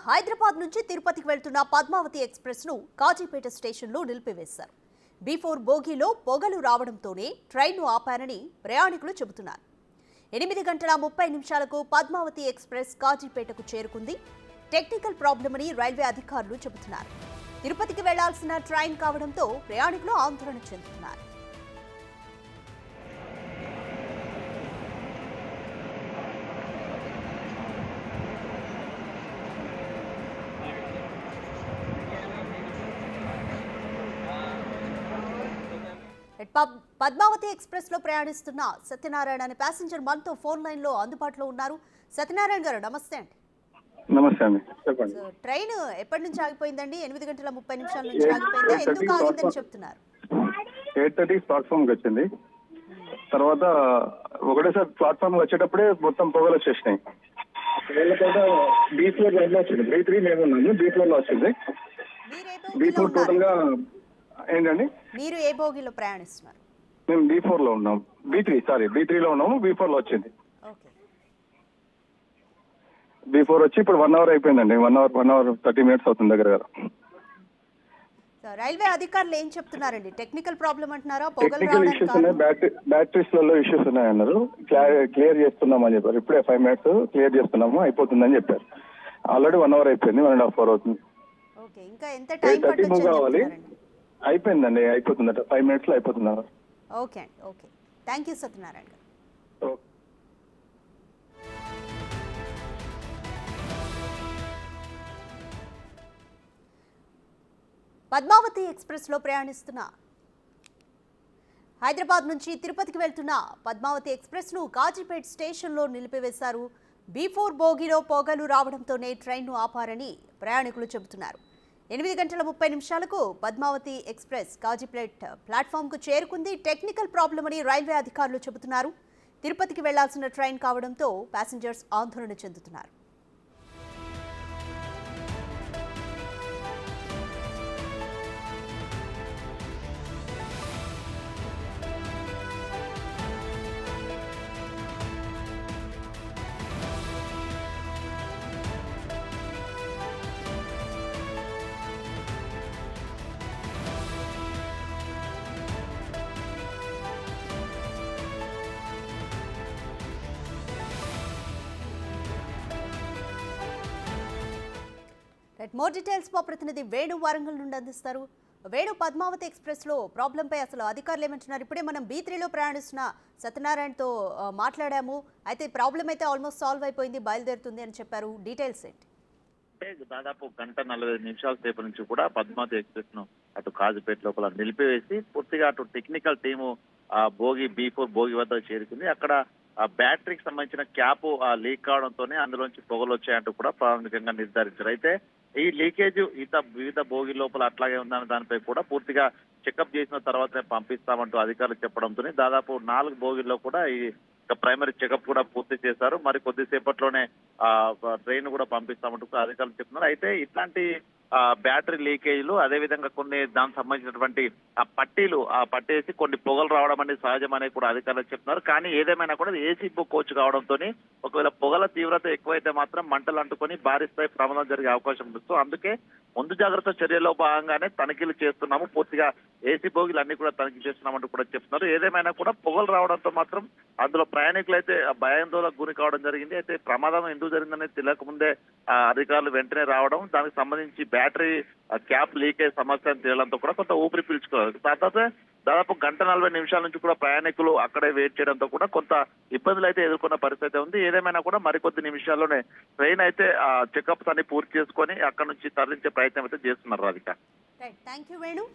హైదరాబాద్ నుంచి తిరుపతికి వెళ్తున్న పద్మావతి ఎక్స్ప్రెస్ ను కాజీపేట స్టేషన్లో నిలిపివేశారు. B4 బోగీలో పొగలు రావడంతోనే ట్రైన్ను ఆపారని ప్రయాణికులు చెబుతున్నారు. 8 గంటల 30 నిమిషాలకు పద్మావతి ఎక్స్ప్రెస్ కాజీపేటకు చేరుకుంది. టెక్నికల్ ప్రాబ్లం అని రైల్వే అధికారులు చెబుతున్నారు. తిరుపతికి వెళ్లాల్సిన ట్రైన్ కావడంతో ప్రయాణికులు ఆందోళన చెందుతున్నారు. పద్మావతి ఎక్స్ప్రెస్ లో ప్రయాణిస్తున్న సత్యనారాయణ అనే ప్యాసింజర్ మనతో ఫోన్ లైన్ లో అందుబాటులో ఉన్నారు. సత్యనారాయణ గారు నమస్తే అండి. నమస్తే అండి, చెప్పండి. ట్రైన్ ఎప్పటి నుంచి ఆగిపోయిందండి? 8 గంటల 30 నిమిషాల నుంచి ఆగిపోయిందా? ఎందుకు ఆగిందని చెప్తున్నారు? 8:30 ప్లాట్ఫామ్ కి వచ్చింది. తర్వాత ఒకటేసారి ప్లాట్ఫామ్ వచ్చేటప్పుడే మొత్తం పొగలు వచ్చేసినాయి. B4 లైన్ లో వచ్చింది. B3 మేము ఉన్నాము, B4 లో వచ్చింది. B4 టోటల్ గా ఏంటండి? మీరు ఏ బోగిలో ప్రయాణిస్తున్నారు? మేము B4 లో ఉన్నాం. B3 లో ఉన్నాము, B4 లో వచ్చింది. B4 వచ్చి ఇప్పుడు 1 అవర్ అయిపోయిందండి. 1 అవర్ 30 మినిట్స్ అవుతుంది దగ్గర. రైల్వే అధికారులు ఏం చెప్తున్నారండి? టెక్నికల్ ప్రాబ్లం అంటున్నారా? టెక్నికల్ ఇష్యూస్ ఉన్నాయి, బ్యాటరీస్ లలో ఇష్యూస్ ఉన్నాయి అన్నారు. క్లియర్ చేస్తున్నామని చెప్పారు. ఇప్పుడే 5 మినిట్స్ క్లియర్ చేస్తున్నాము, అయిపోతుందని చెప్పారు. ఆల్రెడీ 1 అవర్ అయిపోయింది, 1.5 అవర్ అవుతుంది. ఇంకా ఎంత టైం పడుతుంది? కావాలి, అయిపోయిందండి, అయిపోతుందట. 5 మినిట్స్ లో అయిపోతుంది. ఓకే అండి, ఓకే. థ్యాంక్ యూ సత్యనారాయణ గారు. పద్మావతి ఎక్స్ప్రెస్ లో ప్రయాణిస్తున్న హైదరాబాద్ నుంచి తిరుపతికి వెళ్తున్న పద్మావతి ఎక్స్ప్రెస్ ను కాజీపేట స్టేషన్ లో నిలిపివేశారు. B4 బోగిలో పొగలు రావడంతోనే ట్రైన్ను ఆపారని ప్రయాణికులు చెబుతున్నారు. 8 గంటల 30 నిమిషాలకు పద్మావతి ఎక్స్ప్రెస్ కాజీపేట్ ప్లాట్ఫామ్ కు చేరుకుంది. టెక్నికల్ ప్రాబ్లం అని రైల్వే అధికారులు చెబుతున్నారు. తిరుపతికి వెళ్లాల్సిన ట్రైన్ కావడంతో ప్యాసింజర్స్ ఆందోళన చెందుతున్నారు. మోర్ డీటెయిల్స్ మా ప్రతినిధి వేణు వరంగల్ నుండి అందిస్తారు. వేణు, పద్మావతి ఎక్స్ప్రెస్ లో ప్రాబ్లంపై అసలు అధికారులు ఏమంటున్నారు? ఇప్పుడే మనం B3 లో ప్రయాణిస్తున్న సత్యనారాయణతో మాట్లాడాము. అయితే ప్రాబ్లం అయితే ఆల్మోస్ట్ సాల్వ్ అయిపోయింది, బయలుదేరుతుంది అని చెప్పారు. డీటెయిల్స్ ఏంటి? దాదాపు 1:45 సేపు నుంచి కూడా పద్మావతి ఎక్స్ప్రెస్ ను అటు కాజీపేట లోపల నిలిపివేసి పూర్తిగా అటు టెక్నికల్ టీము బోగి B4 బోగి వద్ద చేరుకుంది. అక్కడ ఆ బ్యాటరీకి సంబంధించిన క్యాప్ లీక్ కావడంతోనే అందులోంచి పొగలు వచ్చాయంటూ కూడా ప్రాథమికంగా నిర్ధారించారు. అయితే ఈ లీకేజ్ వివిధ బోగి లోపల అట్లాగే ఉందన్న దానిపై కూడా పూర్తిగా చెకప్ చేసిన తర్వాతనే పంపిస్తామంటూ అధికారులు చెప్పడంతో దాదాపు 4 బోగిల్లో కూడా ఈ ప్రైమరీ చెకప్ కూడా పూర్తి చేశారు. మరి కొద్దిసేపట్లోనే ట్రైన్ కూడా పంపిస్తామంటూ అధికారులు చెప్తున్నారు. అయితే ఇట్లాంటి బ్యాటరీ లీకేజీలు, అదేవిధంగా కొన్ని దానికి సంబంధించినటువంటి పట్టీలు పట్టేసి కొన్ని పొగలు రావడం అనేది సహజం అనేది కూడా అధికారులు చెప్తున్నారు. కానీ ఏదేమైనా కూడా ఏసీ కోచ్ కావడంతో ఒకవేళ పొగల తీవ్రత ఎక్కువైతే మాత్రం మంటలు అంటుకొని భారీ స్థాయి ప్రమాదం జరిగే అవకాశం ఉంది. అందుకే ముందు జాగ్రత్త చర్యల్లో భాగంగానే తనిఖీలు చేస్తున్నాము, పూర్తిగా ఏసీ బోగిలు అన్ని కూడా తనిఖీ చేస్తున్నామంటూ కూడా చెప్తున్నారు. ఏదేమైనా కూడా పొగలు రావడంతో మాత్రం అందులో ప్రయాణికులు అయితే భయాందోళనకు గురి కావడం జరిగింది. అయితే ప్రమాదం ఎందుకు జరిగిందనేది తెలియకముందే అధికారులు వెంటనే రావడం, దానికి సంబంధించి బ్యాటరీ క్యాప్ లీకేజ్ సమస్యను తేలడంతో కూడా కొంత ఊపిరి పీల్చుకోవాలి. తర్వాత దాదాపు 1:40 నుంచి కూడా ప్రయాణికులు అక్కడే వెయిట్ చేయడంతో కూడా కొంత ఇబ్బందులు అయితే ఎదుర్కొన్న పరిస్థితి ఉంది. ఏదేమైనా కూడా మరికొద్ది నిమిషాల్లోనే ట్రైన్ అయితే చెకప్స్ అన్ని పూర్తి చేసుకొని అక్కడ నుంచి తరలించే ప్రయత్నం అయితే చేస్తున్నారు. Radhika, thank you Venu.